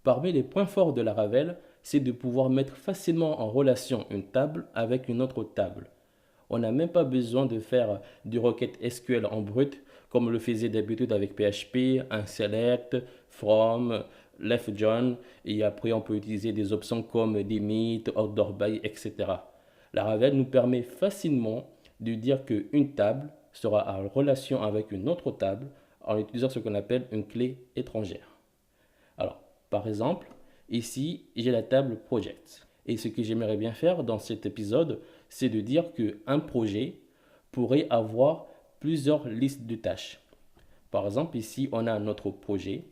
Parmi les points forts de Laravel, c'est de pouvoir mettre facilement en relation une table avec une autre table. On n'a même pas besoin de faire du requête SQL en brut comme le faisait d'habitude avec PHP, un select, from, left join, et après on peut utiliser des options comme limit, order by, etc. Laravel nous permet facilement de dire qu'une table sera en relation avec une autre table en utilisant ce qu'on appelle une clé étrangère. Alors, par exemple, ici, j'ai la table Project. Et ce que j'aimerais bien faire dans cet épisode, c'est de dire qu'un projet pourrait avoir plusieurs listes de tâches. Par exemple, ici, on a notre projet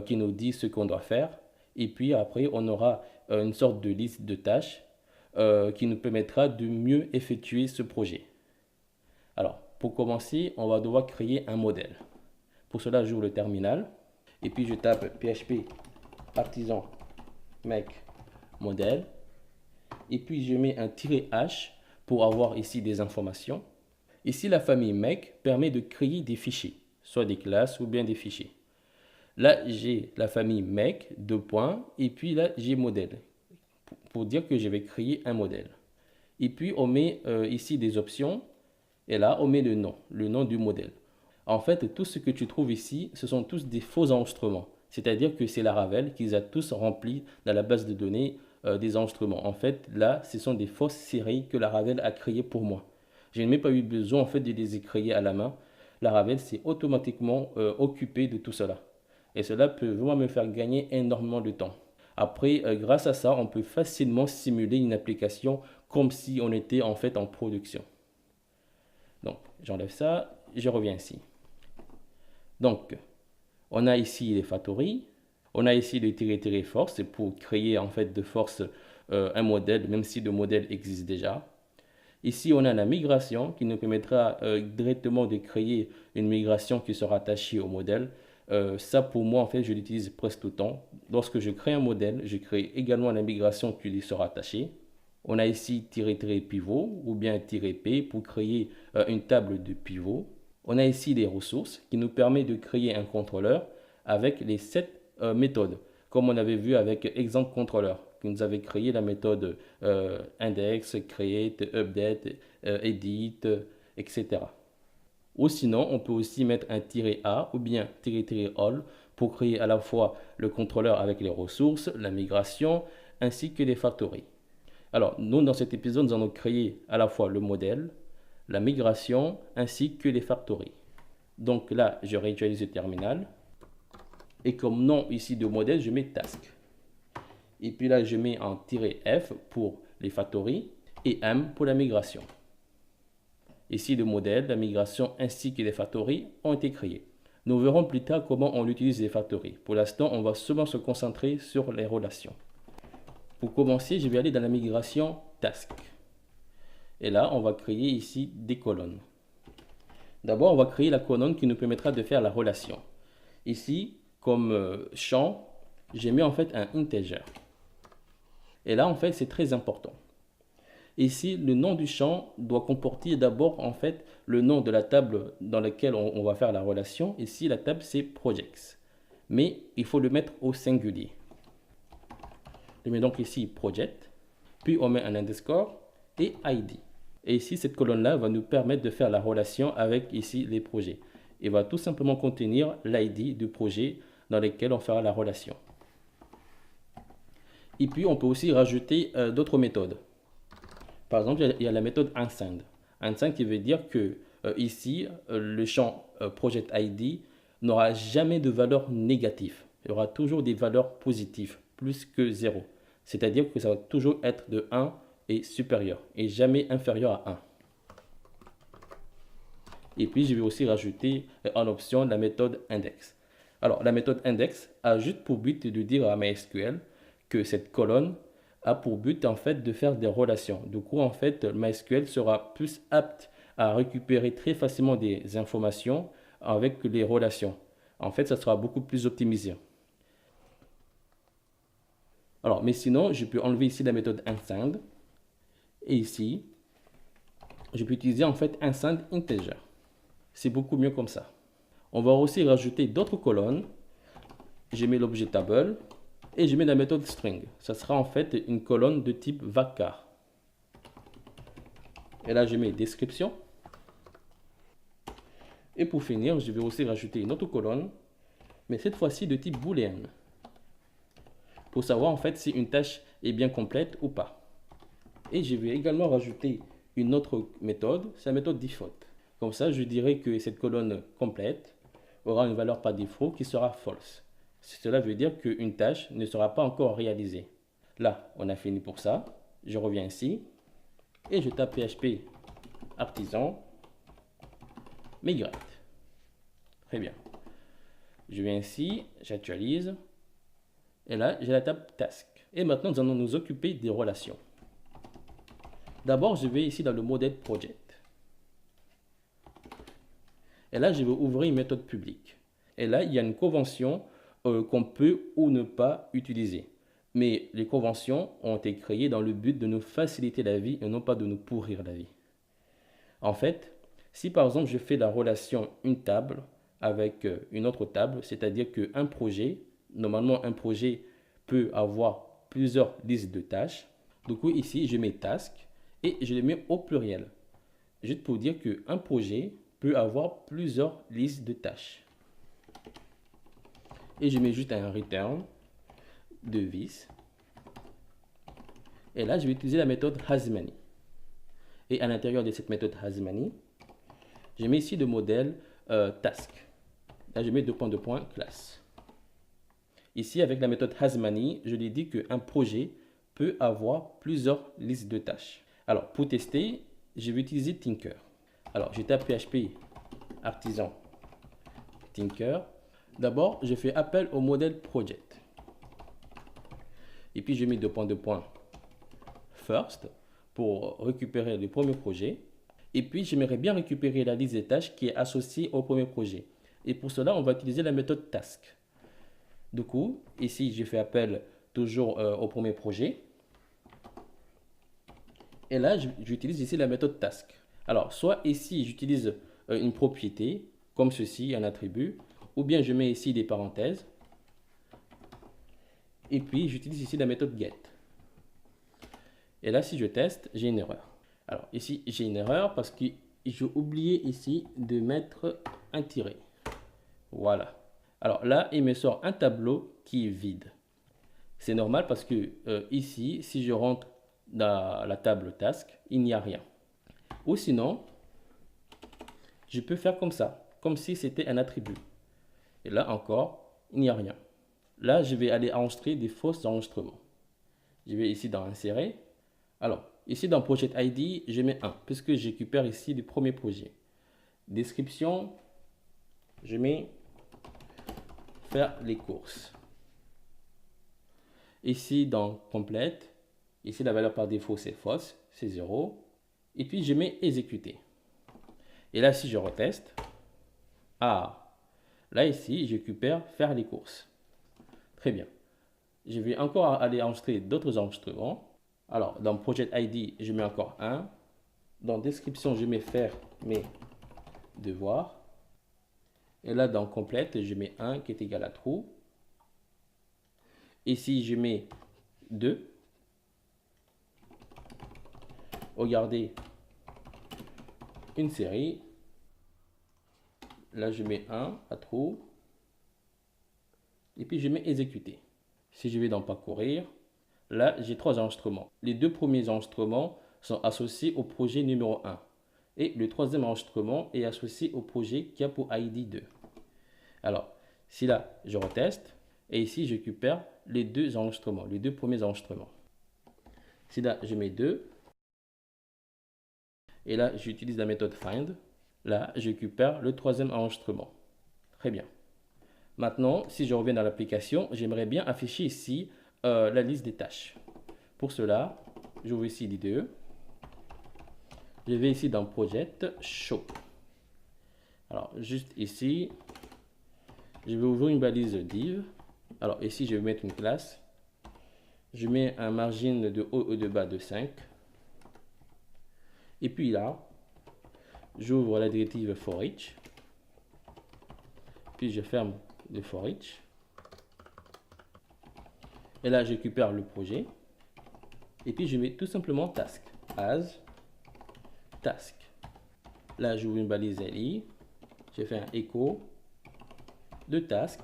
qui nous dit ce qu'on doit faire. Et puis après, on aura une sorte de liste de tâches qui nous permettra de mieux effectuer ce projet. Alors, pour commencer, on va devoir créer un modèle. Pour cela, j'ouvre le terminal et puis je tape PHP artisan make modèle. Et puis je mets un "-h" pour avoir ici des informations. Ici, la famille make permet de créer des fichiers, soit des classes ou bien des fichiers. Là, j'ai la famille make, deux points, et puis là, j'ai modèle, pour dire que je vais créer un modèle. Et puis, on met ici des options, et là, on met le nom du modèle. En fait, tout ce que tu trouves ici, ce sont tous des faux enregistrements. C'est-à-dire que c'est Laravel qui les a tous remplis dans la base de données des enregistrements. En fait, là, ce sont des fausses séries que Laravel a créées pour moi. Je n'ai même pas eu besoin en fait de les écrire à la main. Laravel s'est automatiquement occupé de tout cela. Et cela peut vraiment me faire gagner énormément de temps. Après, grâce à ça, on peut facilement simuler une application comme si on était en fait en production. Donc, j'enlève ça, je reviens ici. Donc, on a ici les factories, on a ici le tiret force pour créer en fait de force un modèle, même si le modèle existe déjà. Ici, on a la migration qui nous permettra directement de créer une migration qui sera attachée au modèle. Ça, pour moi, en fait, je l'utilise presque tout le temps. Lorsque je crée un modèle, je crée également la migration qui lui sera attachée. On a ici "-pivot ou bien "-p" pour créer une table de pivot. On a ici les ressources qui nous permet de créer un contrôleur avec les 7 méthodes, comme on avait vu avec exemple contrôleur, qui nous avait créé la méthode index, create, update, edit, etc. Ou sinon, on peut aussi mettre un "-a ou bien "-all pour créer à la fois le contrôleur avec les ressources, la migration, ainsi que les factories. Alors, nous, dans cet épisode, nous allons créer à la fois le modèle, la migration, ainsi que les factories. Donc là, je réactualise le terminal. Et comme nom ici de modèle, je mets task. Et puis là, je mets en "-f pour les factories et "m" pour la migration. Ici, le modèle, la migration ainsi que les factories ont été créés. Nous verrons plus tard comment on utilise les factories. Pour l'instant, on va seulement se concentrer sur les relations. Pour commencer, je vais aller dans la migration task. Et là, on va créer ici des colonnes. D'abord, on va créer la colonne qui nous permettra de faire la relation. Ici, comme champ, j'ai mis en fait un integer. Et là, en fait, c'est très important. Ici, le nom du champ doit comporter d'abord en fait le nom de la table dans laquelle on va faire la relation. Ici, la table, c'est projects. Mais il faut le mettre au singulier. Je mets donc ici project, puis on met un underscore et ID. Et ici, cette colonne-là va nous permettre de faire la relation avec ici les projets. Et va tout simplement contenir l'ID du projet dans lequel on fera la relation. Et puis, on peut aussi rajouter d'autres méthodes. Par exemple, il y a la méthode unsigned. Unsigned qui veut dire que ici, le champ project ID n'aura jamais de valeur négative. Il y aura toujours des valeurs positives, plus que 0. C'est-à-dire que ça va toujours être de 1 et supérieur, et jamais inférieur à 1. Et puis, je vais aussi rajouter en option la méthode index. Alors, la méthode index a juste pour but de dire à MySQL que cette colonne a pour but en fait de faire des relations. Du coup, en fait, MySQL sera plus apte à récupérer très facilement des informations avec les relations. En fait, ça sera beaucoup plus optimisé. Alors, mais sinon, je peux enlever ici la méthode unsigned. Et ici, je peux utiliser en fait unsigned integer. C'est beaucoup mieux comme ça. On va aussi rajouter d'autres colonnes. Je mets l'objet table Et je mets la méthode string. Ça sera en fait une colonne de type var. Et là, je mets description. Et pour finir, je vais aussi rajouter une autre colonne, mais cette fois-ci de type booléen, pour savoir en fait si une tâche est bien complète ou pas. Et je vais également rajouter une autre méthode, c'est la méthode default. Comme ça, je dirais que cette colonne complète aura une valeur par défaut qui sera false. Cela veut dire qu'une tâche ne sera pas encore réalisée. Là, on a fini pour ça. Je reviens ici et je tape PHP artisan migrate. Très bien. Je viens ici, j'actualise. Et là, j'ai la table task. Et maintenant, nous allons nous occuper des relations. D'abord, je vais ici dans le modèle project. Et là, je vais ouvrir une méthode publique. Et là, il y a une convention qu'on peut ou ne pas utiliser. Mais les conventions ont été créées dans le but de nous faciliter la vie et non pas de nous pourrir la vie. En fait, si par exemple je fais la relation une table avec une autre table, c'est-à-dire qu'un projet, normalement un projet peut avoir plusieurs listes de tâches. Du coup ici je mets task et je les mets au pluriel. Juste pour dire qu'un projet peut avoir plusieurs listes de tâches. Et je mets juste un return de vis. Et là je vais utiliser la méthode hasMany. Et à l'intérieur de cette méthode hasMany, je mets ici le modèle task. Là, je mets deux points classe. Ici, avec la méthode hasMany, je lui dis qu'un projet peut avoir plusieurs listes de tâches. Alors, pour tester, je vais utiliser Tinker. Alors, je tape PHP artisan Tinker. D'abord, je fais appel au modèle project. Et puis, je mets deux points first pour récupérer le premier projet. Et puis, j'aimerais bien récupérer la liste des tâches qui est associée au premier projet. Et pour cela, on va utiliser la méthode task. Du coup, ici, je fais appel toujours au premier projet. Et là, j'utilise ici la méthode task. Alors, soit ici, j'utilise une propriété, comme ceci, un attribut, ou bien je mets ici des parenthèses. Et puis, j'utilise ici la méthode get. Et là, si je teste, j'ai une erreur. Alors, ici, j'ai une erreur parce que j'ai oublié ici de mettre un tiret. Voilà. Alors là, il me sort un tableau qui est vide. C'est normal parce que ici, si je rentre dans la table task, il n'y a rien. Ou sinon, je peux faire comme ça, comme si c'était un attribut. Et là encore, il n'y a rien. Là, je vais aller enregistrer des fausses enregistrements. Je vais ici dans insérer. Alors, ici dans Project ID, je mets 1, puisque je récupère ici le premier projet. Description, je mets faire les courses. Ici dans complète, ici la valeur par défaut c'est false, c'est 0. Et puis je mets exécuter. Et là si je reteste, là ici je récupère faire les courses. Très bien. Je vais encore aller enregistrer d'autres enregistrements. Alors dans Project ID, je mets encore 1. Dans description, je mets faire mes devoirs. Et là dans complète, je mets 1 qui est égal à true. Ici, je mets 2. Regardez une série. Là, je mets 1 à true. Et puis, je mets exécuter. Si je vais dans parcourir, là, j'ai 3 enregistrements. Les 2 premiers enregistrements sont associés au projet numéro 1. Et le 3e enregistrement est associé au projet qui a pour ID 2. Alors, si là, je reteste. Et ici, je récupère les 2 enregistrements, les 2 premiers enregistrements. Si là, je mets 2. Et là, j'utilise la méthode find. Là, je récupère le 3e enregistrement. Très bien. Maintenant, si je reviens dans l'application, j'aimerais bien afficher ici la liste des tâches. Pour cela, j'ouvre ici l'IDE. Je vais ici dans Project, Show. Alors, juste ici, je vais ouvrir une balise div. Alors, ici, je vais mettre une classe. Je mets un margin de haut et de bas de 5. Et puis là, j'ouvre la directive for each. Puis je ferme le for each. Et là, je récupère le projet. Et puis, je mets tout simplement task. As task. Là, j'ouvre une balise li. Je fais un écho de task.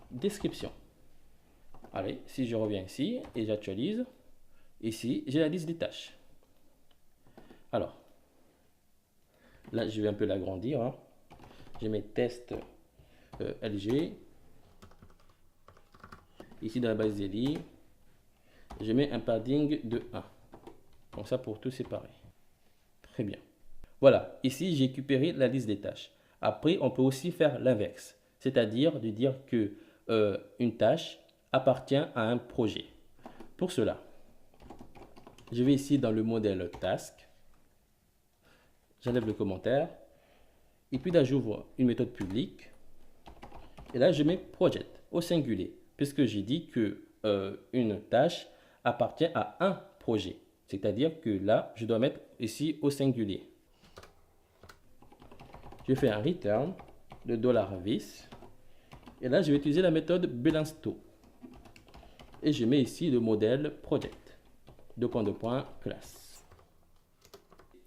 Description. Allez, si je reviens ici et j'actualise, ici, j'ai la liste des tâches. Alors, là, je vais un peu l'agrandir. Hein. Je mets test LG. Ici, dans la base des lits, je mets un padding de 1. Comme ça, pour tout séparer. Très bien. Voilà, ici, j'ai récupéré la liste des tâches. Après, on peut aussi faire l'inverse. C'est-à-dire de dire que une tâche appartient à un projet. Pour cela, je vais ici dans le modèle task. J'enlève le commentaire. Et puis là, j'ouvre une méthode publique. Et là, je mets project au singulier. Puisque j'ai dit que une tâche appartient à un projet. C'est-à-dire que là, je dois mettre ici au singulier. Je fais un return de $vis. Et là, je vais utiliser la méthode belinsto. Et je mets ici le modèle project. Classe.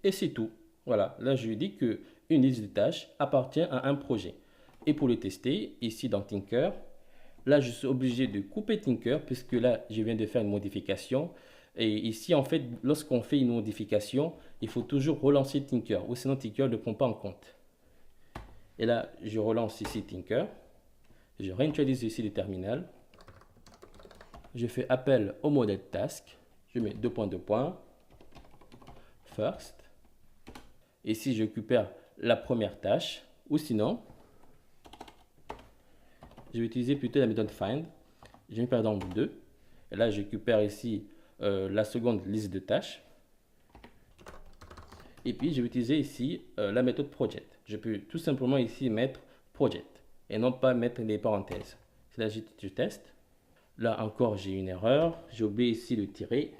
Et c'est tout. Voilà, là je lui dis que une liste de tâches appartient à un projet. Et pour le tester, ici dans Tinker, là je suis obligé de couper Tinker puisque là je viens de faire une modification. Et ici en fait, lorsqu'on fait une modification, il faut toujours relancer Tinker ou sinon Tinker ne prend pas en compte. Et là, je relance ici Tinker. Je réinitialise ici le terminal. Je fais appel au modèle task. Je mets first. Ici, je récupère la première tâche. Ou sinon, je vais utiliser plutôt la méthode find. Je mets par exemple 2. Et là, je récupère ici la seconde liste de tâches. Et puis, je vais utiliser ici la méthode project. Je peux tout simplement ici mettre project et non pas mettre les parenthèses. C'est là je teste. Là encore, j'ai une erreur. J'ai oublié ici le tiret.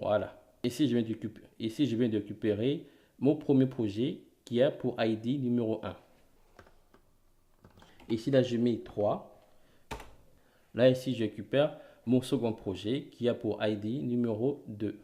Voilà. Ici, je viens de récupérer mon premier projet qui a pour ID numéro 1. Ici, là, je mets 3. Là, ici, je récupère mon second projet qui a pour ID numéro 2.